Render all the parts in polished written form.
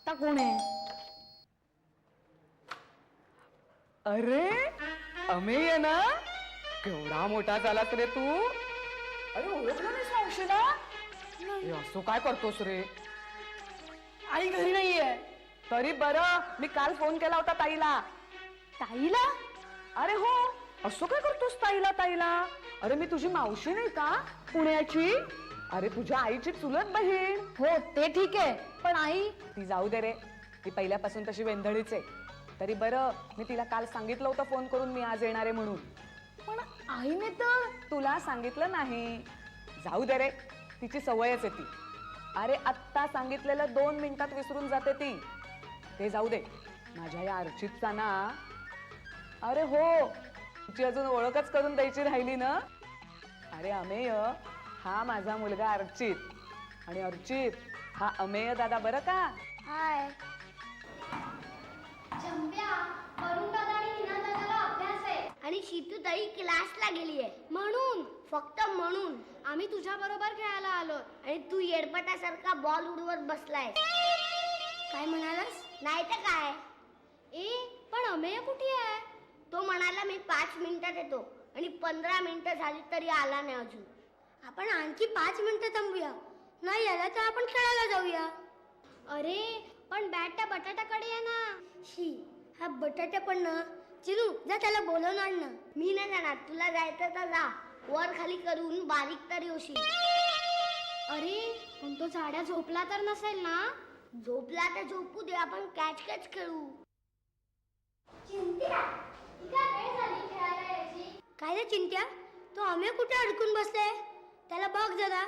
आत्ता कोण आहे? अरे अमेय ना, केवढा मोठा झालास रे तू. अरे ओळखलं नाहीस मावशीला? हे असं काय करतोस रे? आई घरी नाहीये. तरी बरं, मी काल फोन केला होता ताईला. ताईला? अरे हो, असं काय करतोस ताईला ताईला? अरे मी तुझी मावशी नाही का, पुण्याची? अरे तुझ्या आईची चुलत बहीण. हो ते ठीक आहे, पण आई? ती जाऊ दे रे, ती पहिल्यापासून तशी वेंधळीच आहे. तरी बरं, मी तिला काल सांगितलं होतं फोन करून मी आज येणार आहे म्हणून. पण आईने तर तुला सांगितलं नाही. जाऊ दे रे, तिची सवयच आहे ती. अरे आत्ता सांगितलेलं 2 मिनिटात विसरून जाते ती. ते जाऊ दे, माझ्या या अर्चितचा ना, अरे हो, तुझी अजून ओळखच करून द्यायची राहिली ना. अरे अमेय हा माझा मुलगा अर्चित, आणि अर्चित हा अमेय दादा, बरं का? हाय चंप्या, वरुण दादा आणि हिना दादाला अभ्यास आहे आणि शीतू ताई क्लासला गेली आहे म्हणून, फक्त म्हणून आम्ही तुझ्या बरोबर खेळायला आलो आणि तू येडपटासारखा बॉल उडवत बसलाय. काय म्हणालास? नाही तर काय. पण अमेय कुठे आहे? तो म्हणाला मी 5 मिनिटात येतो आणि 15 मिनिटं झाली तरी आला नाही अजून. आपण आणखी 5 मिनिटं थांबूया. नाही आला तर आपण खेळायला जाऊया. अरे पण बॅट त्या बटाट्याकडे आहे ना. शी, हा बटाटा पण ना. चिनू जा त्याला बोलवणार ना. मी नाही जाणार, तुला जायचं तर जा. वर खाली करून बारीक तरी होशील. अरे पण तो झाड्या झोपला तर नसेल ना? झोपला तर झोपू दे, आपण कॅच कॅच खेळू. चिंट्या, काय वेळ झाली खेळायला यायची? काय रे चिंट्या, तो अमेय कुठे अडकून बसलाय? त्याला बघ जरा.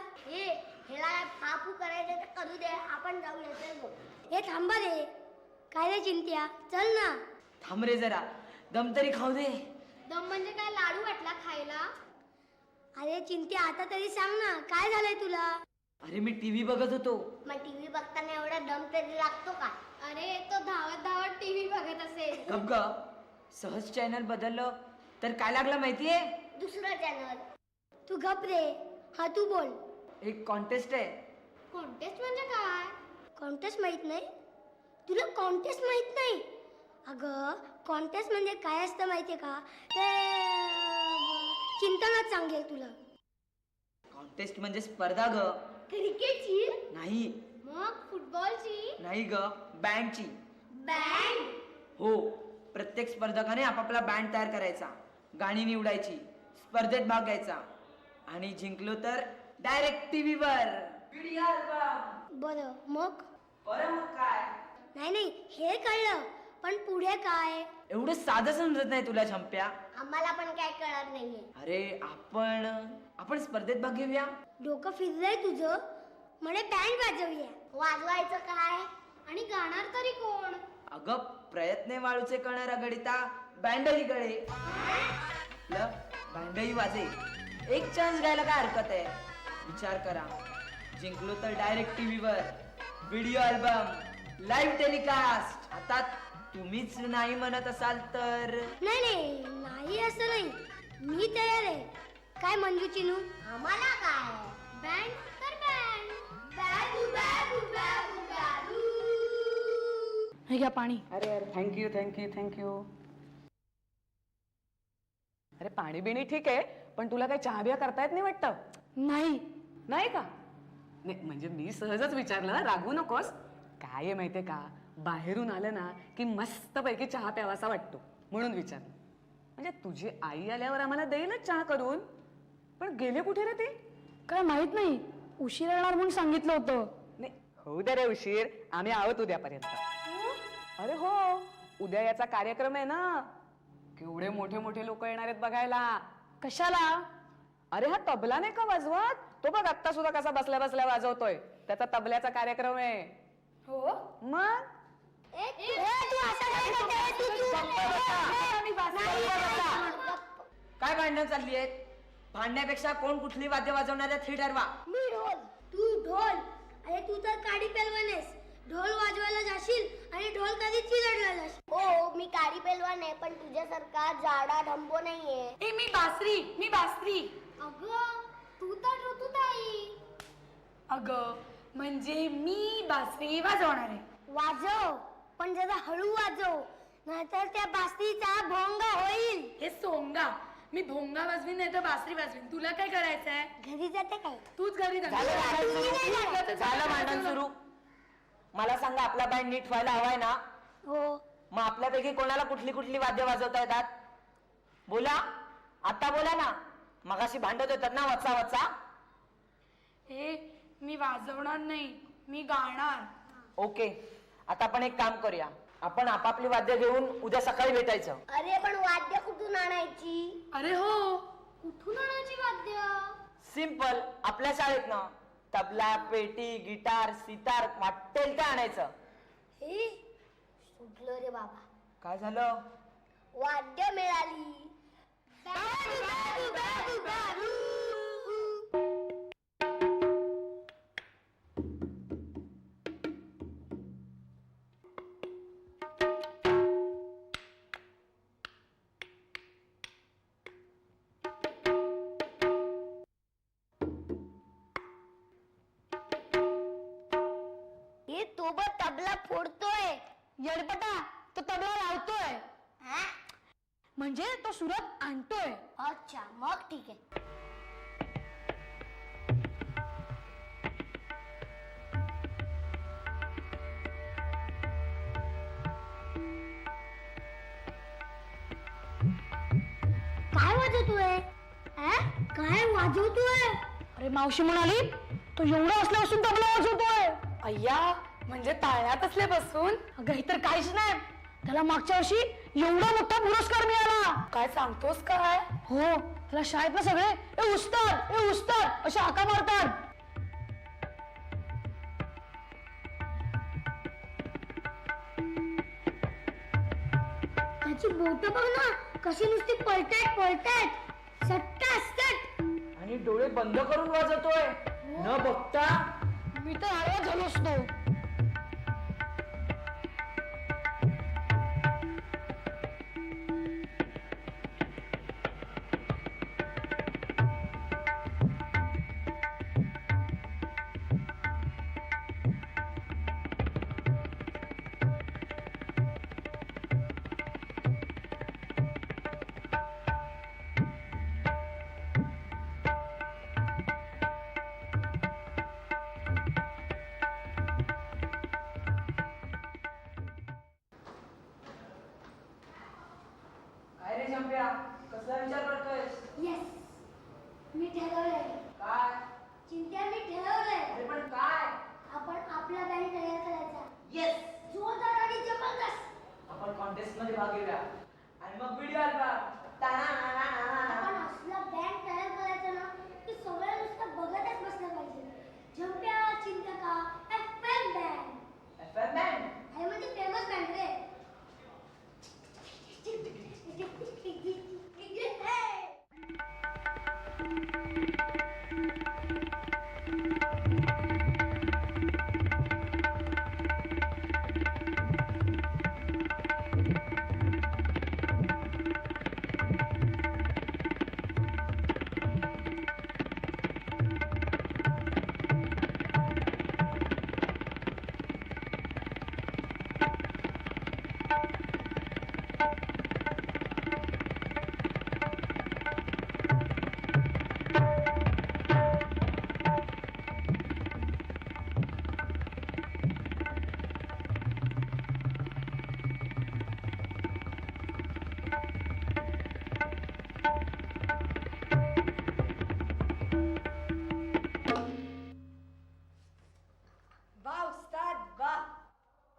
हेला फापू करायचं तर करू दे, आपण जाऊया. चल बघ. हे थांबा रे. काय रे चिंट्या, चल ना. थांब रे जरा, दम तरी खाऊ दे. दम म्हणजे काय, लाडू वाटला खायला? अरे चिंट्या, आता तरी सांग ना, काय झालंय तुला? अरे मी टीव्ही बघत होतो. मग टीव्ही बघताना एवढा दम तरी लागतो का? अरे तो धावत धावत टीव्ही बघत असेल. गप ग, सहज चॅनल बदललं तर काय लागलं माहितीये? दुसरं चॅनल. तू गप रे. हा तू बोल. एक कॉन्टेस्ट आहे. कॉन्टेस्ट म्हणजे काय? कॉन्टेस्ट माहित नाही तुला? कॉन्टेस्ट माहित नाही? अगं कॉन्टेस्ट म्हणजे काय असतं माहितीये का? ते चिंतनात सांगेल तुला. कॉन्टेस्ट म्हणजे स्पर्धा ग. क्रिकेटची नाही. मग फुटबॉलची? नाही ग, बँडची. बँड? हो, प्रत्येक स्पर्धकाने आपापला बँड तयार करायचा, गाणी निवडायची, स्पर्धेत भाग घ्यायचा आणि जिंकलो तर डायरेक्ट टीव्हीवर. बरं मग? बरं मग काय? नाही हे कळलं, पण पुढे काय? एवढं साधं समजत नाही तुला झंप्या? आम्हाला पण काय कळत नाहीये. अरे आपण स्पर्धेत भाग घेऊया. डोकं फिरलंय तुझं? म्हणे बँड वाजवूया. वाजवायचं काय आणि गाणार तरी कोण? अगं प्रयत्ने वाळूचे कण रगडिता बँडही गळे. बँडही वाजे. एक चान्स घ्यायला काय हरकत आहे? विचार करा, जिंकलो तर डायरेक्ट टीव्हीवर, व्हिडिओ अल्बम, लाईव्ह टेलिकास्ट. आता तुम्हीच नाही म्हणत असाल तर? नाही असं नाही. मी तयार आहे. काय मंजू चिनू? आम्हाला काय, बँड तर बँड. हे घ्या पाणी. अरे अरे थँक्यू थँक्यू थँक्यू. अरे पाणी बिणी ठीक आहे, पण तुला काही चहा बिया करता येत नाही वाटतं? नाही. नाही का? नाही म्हणजे मी सहजच विचारलं, रागवू नकोस. काय आहे माहितीये का, बाहेरून आलं ना की मस्त पैकी चहा प्यावासा वाटतो, म्हणून विचारलं. म्हणजे तुझी आई आल्यावर आम्हाला देईलच चहा करून. पण गेले कुठे रे ते? काय माहित नाही, उशीर येणार म्हणून सांगितलं होतं. नाही होऊ दे रे उशीर, आम्ही आहोत उद्यापर्यंत. अरे हो, उद्या याचा कार्यक्रम आहे ना. केवढे मोठे मोठे लोक येणार आहेत बघायला. कशाला? अरे हा तबला नाही का वाजवत, तो बघ आत्ता सुद्धा कसा बसल्या बसल्या वाजवतोय. त्याचा तबल्याचा कार्यक्रम आहे. हो मग काय भांडणं चालली आहेत? भांडण्यापेक्षा कोण कुठली वाद्य वाजवणार आहे हे ठरवा. मी ढोल, तू ढोल. अरे तू तर काडी पेलवान आहेस. ढोल वाजवायला जाशील आणि ढोल कधीच चिरडला जाशील. हो मी काडी पेलवान आहे, पण तुझ्यासारखा जाडा ढंबो नाहीये. मी बासरी. अगं तू तर ऋतुताई. अगं म्हणजे मी बासरी वाजवणार आहे. वाजव, पण जरा हळू वाजव, नाहीतर त्या बासरीचा भोंगा होईल. हे सोंगा, मी भोंगा वाजवीन नाही तर बासरी वाजवीन. तुला काय करायचंय? घरी जाते काय? तूच घरी जा. झालं भांडण सुरू. झालं भांडण सुरू. मला सांगा, आपला बँड नीट व्हायला हवाय ना? हो. मग आपल्यापैकी कोणाला कुठली कुठली वाद्य वाजवता येतात? बोला, आता बोला ना. मगाशी भांडत होतात ना वचा वचा. हे मी वाजवणार नाही, मी गाणार. ओके, आता आपण एक काम करूया. आपण आपापली वाद्य घेऊन उद्या सकाळी भेटायचं. अरे पण वाद्य कुठून आणायची? अरे हो, कुठून आणायची वाद्य? सिंपल, आपल्या शाळेत ना तबला, पेटी, गिटार, सितार वाटेल ते आणायचं. हे सुटलं रे बाबा. काय झालं? वाद्य मिळाली. दारू, दारू, दारू, दारू. हे तो बघ तबला फोडतोय. येडपटा, तो तबला लावतोय हा? म्हणजे तो सुरात आणतोय. अच्छा, मग ठीक आहे. काय वाजवतोय? काय वाजवतोय? अरे मावशी म्हणाली, तो एवढा असल्यापासून तबला वाजवतोय. अय्या, म्हणजे ताळ्यात असल्यापासून? अगं हे तर काहीच नाही. त्याला मागच्या वर्षी एवढा मोठा पुरस्कार मिळाला. काय सांगतोस काय? हो, त्याला शाळेत ना सगळे ए उस्ताद, ए उस्ताद अशा हाका मारतात. त्याची बोट बघ ना, कशी नुसती पळतायत पळतायत. सट्टा सट. आणि डोळे बंद करून वाजवतोय न बघता. मी तर आवाज झालो असतो. काय रे चंप्या, कसला विचार करतोयस? येस, मी ठरवलंय. काय? चिंत्या, मी ठरवलंय. अरे पण काय? आपण आपला बँड तयार करायचा. येस, जोरदार आणि जबरदस्त. आपण कॉन्टेस्ट मध्ये भाग घेऊया आणि मग व्हिडिओ अल्बम. आपण असला बँड तयार करायचा ना की सगळ्या नुसतं बघतच बसलं पाहिजे. झंप्या चिंतका FM बँड. FM band. हे म्हणजे फेमस बँड रे.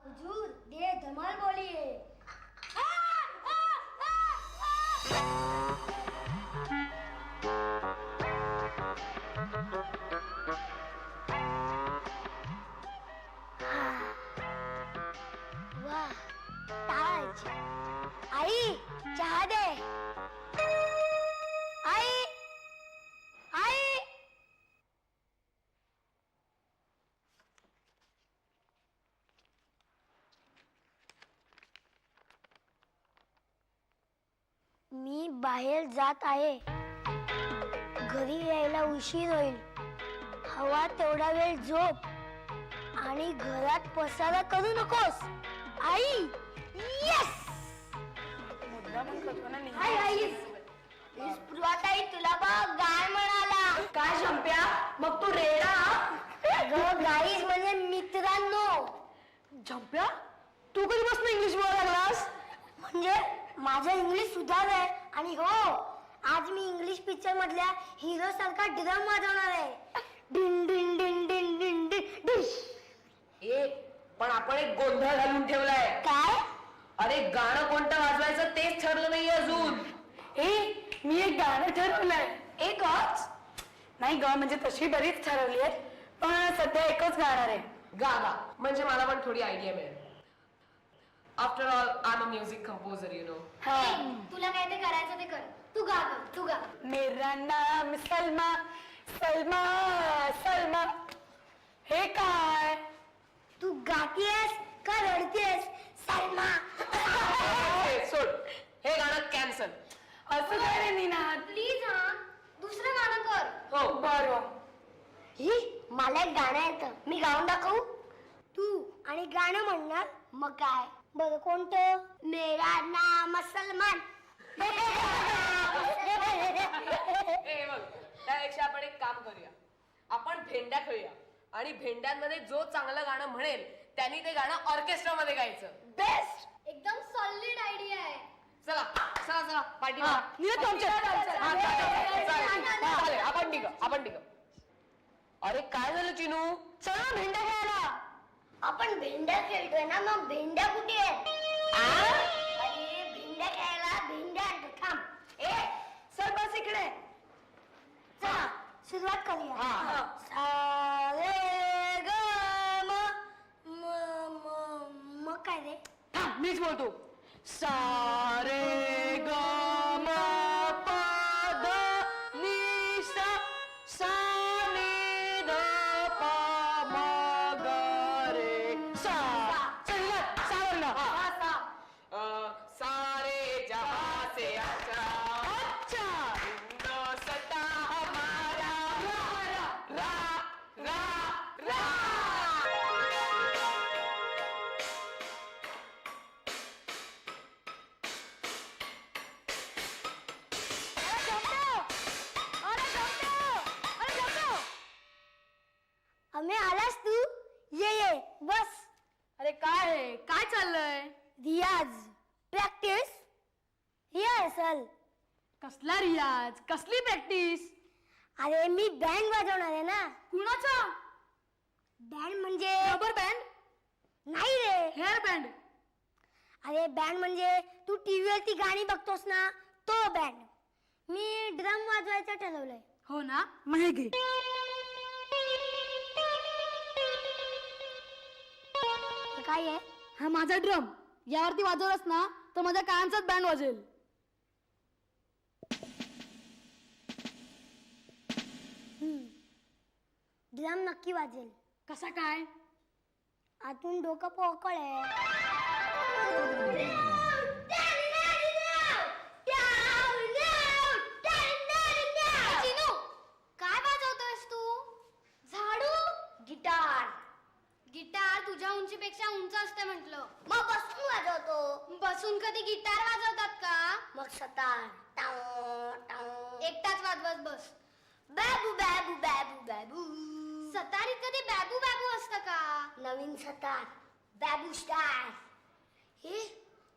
हुजूर, ये धमाल बोलिए. वाह, ताज. आई, चहा दे. आई, आई. मी बाहेर जात आहे. घरी यायला उशीर होईल. हवा तेवढा वेळ झोप आणि घरात पसारा करू नकोस. आई येस. हाय आई. स्पृहाताई तुला बघ गाय म्हणाला. काय शंप्या मग तू रेडा? अगं गाईज म्हणजे मित्रांनो. झंप्या तू कधीपासून इंग्लिश बोलायला लागलास? म्हणजे माझं इंग्लिश सुधारलंय. आणि हो आज मी इंग्लिश पिक्चर मधल्या हिरो सारखा ड्रम वाजवणार आहे. डिन डिन डिन डिन डिन डिन डिश. पण आपण एक गोंधळ घालून ठेवलाय. काय? अरे गाणं कोणतं वाजवायचं तेच ठरलं नाहीये अजून. मी एक गाणं ठरवलंय. एकच नाही ग, म्हणजे तशी बरीच ठरवली आहेत, पण सध्या एकच गाणार आहे. गा गा म्हणजे मला पण थोडी आयडिया मिळेल. After all I am a music composer you know. तुला काय ते करायचं ते कर. तू गा ग, तू गा. मेरा नाम सलमा सलमा सलमा. हे काय? तू गातीयस का रडतीयस सलमा? सोड हे गाणं कॅन्सल. असं काय रे निनाद? प्लीज हा दुसरं गाणं कर. हो बरं. ही मला एक गाणं येतं, मी गाऊन दाखवू. तू आणि गाणं म्हणणार मग काय. बरं कोणतं? मेरा नाम सलमान. ए बघ त्यापेक्षा आपण एक काम करूया. आपण भेंड्या खेळूया आणि भेंड्यांमध्ये जो चांगलं गाणं म्हणेल त्यांनी ते गाणं ऑर्केस्ट्रा मध्ये गायचं. बेस्ट. एकदम सॉलिड आयडिया आहे. चला चला चला पार्टी. चालेल. आपण निघ. अरे काय झालं चिनू? चला भेंड्या खेळायला. आपण भेंड्या खेळतोय ना, मग भेंड्या कुठे आहेत? अरे भेंड्या खेळायला भेंड्या आणतो. थांब. ए चल बस इकडे. चला सुरुवात करूया. हा. सा रे ग म म म मग काय रे? थांब मीच बोलतो. सा रे ग म प ध नि सा सा नि ध प म ग रे सा. चल निघ, सा बोलला. सारे जहां से अच्छा अच्छा. हिंदुस्तां हमारा रा रा रा. आम्ही आलास तू. ये बस. अरे काय आहे? काय चाललंय? रियाज प्रॅक्टिस रिहर्सल. कसला रियाज? कसली प्रॅक्टिस? अरे मी बँड वाजवणार आहे ना. कुणाचा? बँड म्हणजे रबर बँड? नाही रे. Hair band? अरे बँड म्हणजे तू टीव्ही वरती गाणी बघतोस ना, तो बँड. मी ड्रम वाजवायचं ठरवलंय. हो ना, मग हे घे. हे काय आहे? हा माझा ड्रम. यावरती वाजवलास ना तर माझ्या कानांचाच बँड वाजेल. ड्रम नक्की वाजेल. कसा काय? आतून डोकं पोकळ आहे. काय वाजवतोयस तू? झाडू? गिटार. गिटार तुझ्या उंचीपेक्षा उंच असते म्हटलं. मग बसून वाजवतो. बसून कधी गिटार वाजवतात का? मग सतार. एकटाच वाजवत बस. बॅबू बॅबू बॅबू बॅबू. सतारीत कधी बॅबू बॅबू असतं का? नवीन सतार बॅबू स्टार. हे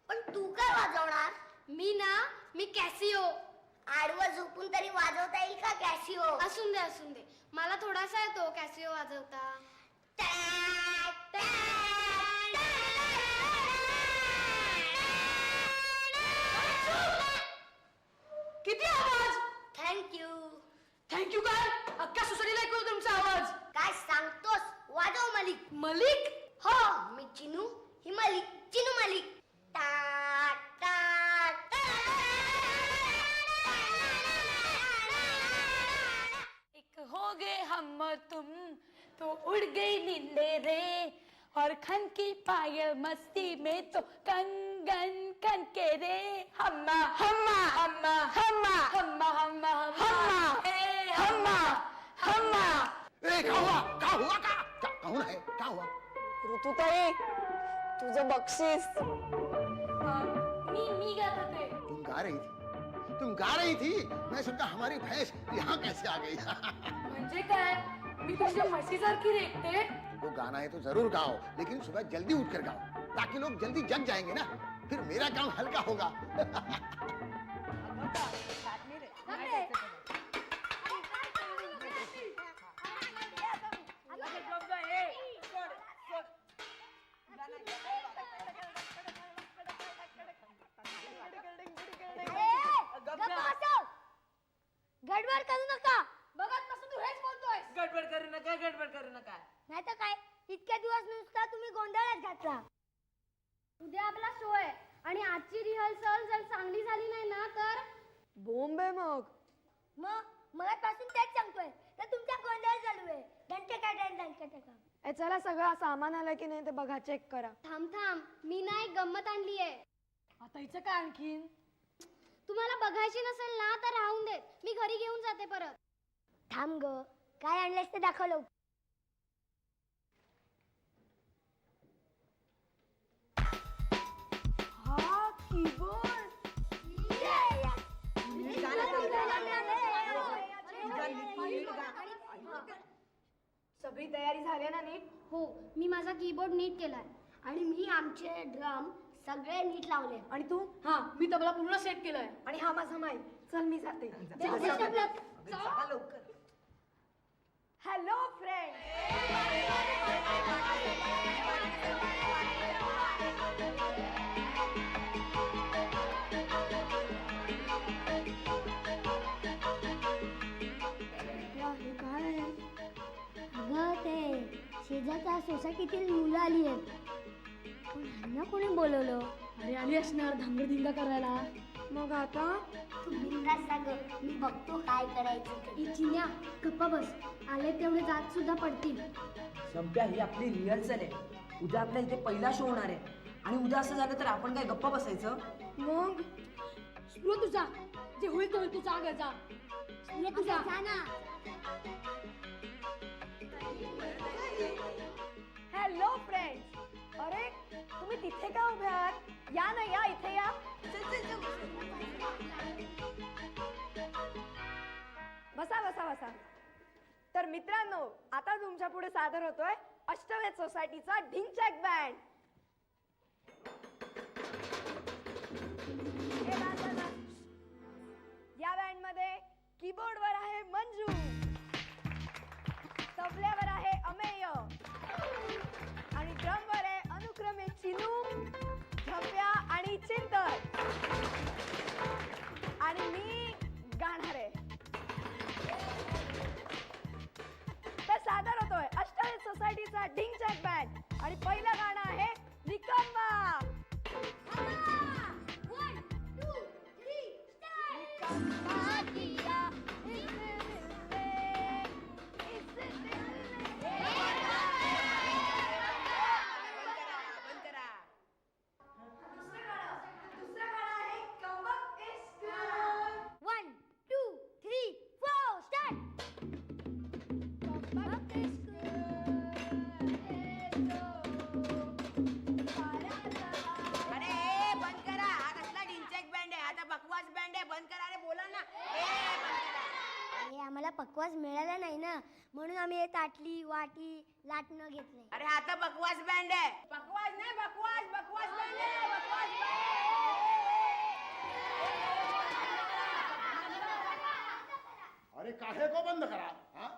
पण तू काय वाजवणार? मी कॅसिओ. आडवं झोपून तरी वाजवता येईल का कॅसिओ? असून दे मला थोडासा येतो कॅसिओ वाजवता. किती आवाज? थँक्यू. थँक्यू काय? अख्ख्या सोसायटीला ऐकू येतो तुमचा आवाज. काय सांगतोस? वाजव मलिक. मलिक? हो मी चिनू. ही मलिक. चिनू मलिक. टा टा टा. एक हो गए हम तुम तो उड़ गई नींदे रे, और खन की पायल मस्ती में तो कंगन कन के रे. हम्मा हम्मा हम्मा हम्मा हम्मा हम्मा हम्मा हम्मा हम्मा. क्या हुआ क्या हुआ क्या क्या कौन है क्या हुआ ऋतुताई तुझं बक्षीस. मी गात होते. तुम गा रही थी मैं सोचा हमारी भैंस यहाँ कैसे आ गई. म्हणजे काय मी तुझ्या म्हशीसारखी रेखते. वो गाना है तो जरूर गाओ, लेकिन सुबह जल्दी उठकर गाओ ताकि लोग जल्दी जग जाएंगे ना, फिर मेरा काम हल्का होगा. गडबड करू नका. बघत पासून तू हेच बोलतोय. गडबड करू नका. नाही तर काय इतके दिवस नुसता तुम्ही गोंधळच घातला. उद्या आपला शो आहे आणि आजची रिहर्सल जर चांगली झाली नाही ना तर बोंब आहे मग. मग मला पासून तेच सांगतोय तर तुमचा गोंधळ चालू आहे. घंटे का चला सगळं सामान आलं की नाही ते बघा, चेक करा. थांब मी ना एक गंमत आणली आहे. आता हिचं काय आणखीन. तुम्हाला बघायची नसेल ना तर राहून दे, मी घरी घेऊन जाते परत. थांब ग, काय आणलेस ते दाखवलं. हा कीबोर्ड. सगळी तयारी झाली ना नीट. हो, मी माझा कीबोर्ड नीट केलाय आणि मी आमचे ड्रम सगळे नीट लावले. आणि तू. हा मी तबला पूर्ण सेट केलाय. आणि हा माझा माईक. चल मी जाते. Hello friend. अगं ते शेजारच्या सोसायटीतील मुलं आली आहेत. पण ह्यांना कोणी बोलवलं. अरे आली असणार धांगडधिंगा करायला. मग आता तू बिनधास्त सांग, मी बघतो काय करायचं. चिन्या गप्पा बस. आले तेवढे जात सुद्धा पडतील. संप्या ही आपली रिहर्सल आहे. उद्या आपल्या इथे पहिला शो होणार आहे आणि उद्या असं झालं तर आपण काय गप्पा बसायचं. मग स्पृह तुझा जे होईल तो होईल, तू जा ग जा. स्पृह तुझा. जा ना. Hello friends. अरे तुम्ही तिथे का उभे आहात? या ना, या इथे या. बसा. तर मित्रांनो, आता तुमच्या पुढे सादर होतोय अष्टवेध सोसायटीचा ढिंचॅक बँड. या बँड मध्ये कीबोर्डवर आहे मंजू, तबल्यावर आहे अमेय आणि ड्रमवर आहे अनुक्रमे चिनू, झंप्या आणि चिंतन. आणि मी गाणार आहे. तर सादर होतोय अष्टवेध सोसायटीचा ढिंचॅक बँड आणि पहिलं गाणं आहे निकम्मा. आम्हाला पकवास मिळाला नाही ना, म्हणून आम्ही हे ताटली वाटी लाटणं घेतलंय. अरे हा तर बकवास बँड आहे. बकवास नाही, बकवास बँड आहे. बकवास अरे काहे को बंद करा. हाँ?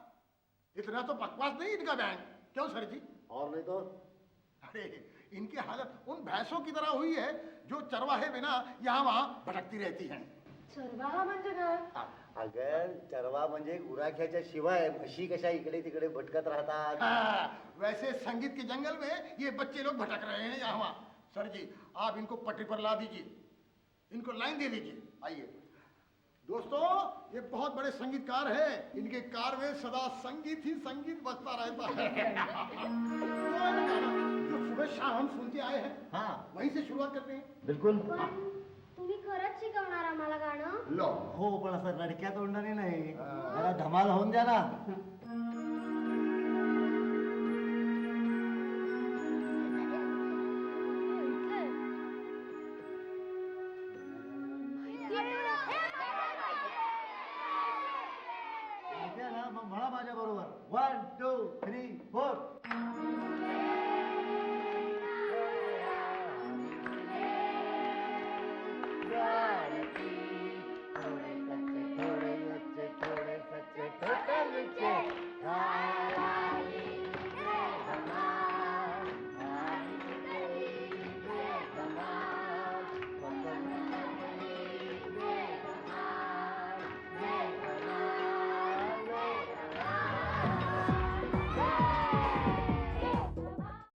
इतना तो बकवास नहीं इनका बैंड. क्यों सर जी? और नहीं तो. अरे इनकी हालत उन भैंसों की तरह हुई है जो चरवाहे बिना यहाँ वहाँ भटकती रहती हैं. चरवाहा म्हणजे काय? अगर चरवा म्हणजे गुराख्याच्या शिवाय म्हशी कशा इकडे तिकडे भटकत राहतात. वैसे संगीत के जंगल में ये बच्चे लोग भटक रहे हैं यहाँ वहाँ. सर जी आप इनको पटरी पर ला दीजिए, इनको लाइन दे दीजिए. आइए दोस्तों, ये बहुत बड़े संगीतकार हैं. इनके कार में सदा संगीत ही संगीत बजता रहता है. जो सुबह शाम हम सुनते आए हैं, हाँ वहीं से शुरुआत करते हैं. बिलकुल. तुम्ही खरंच शिकवणार आम्हाला गाणं? लो. हो पण असं रडक्या तोंडाने नाही, जरा धमाल होऊन द्या ना. 2 3 4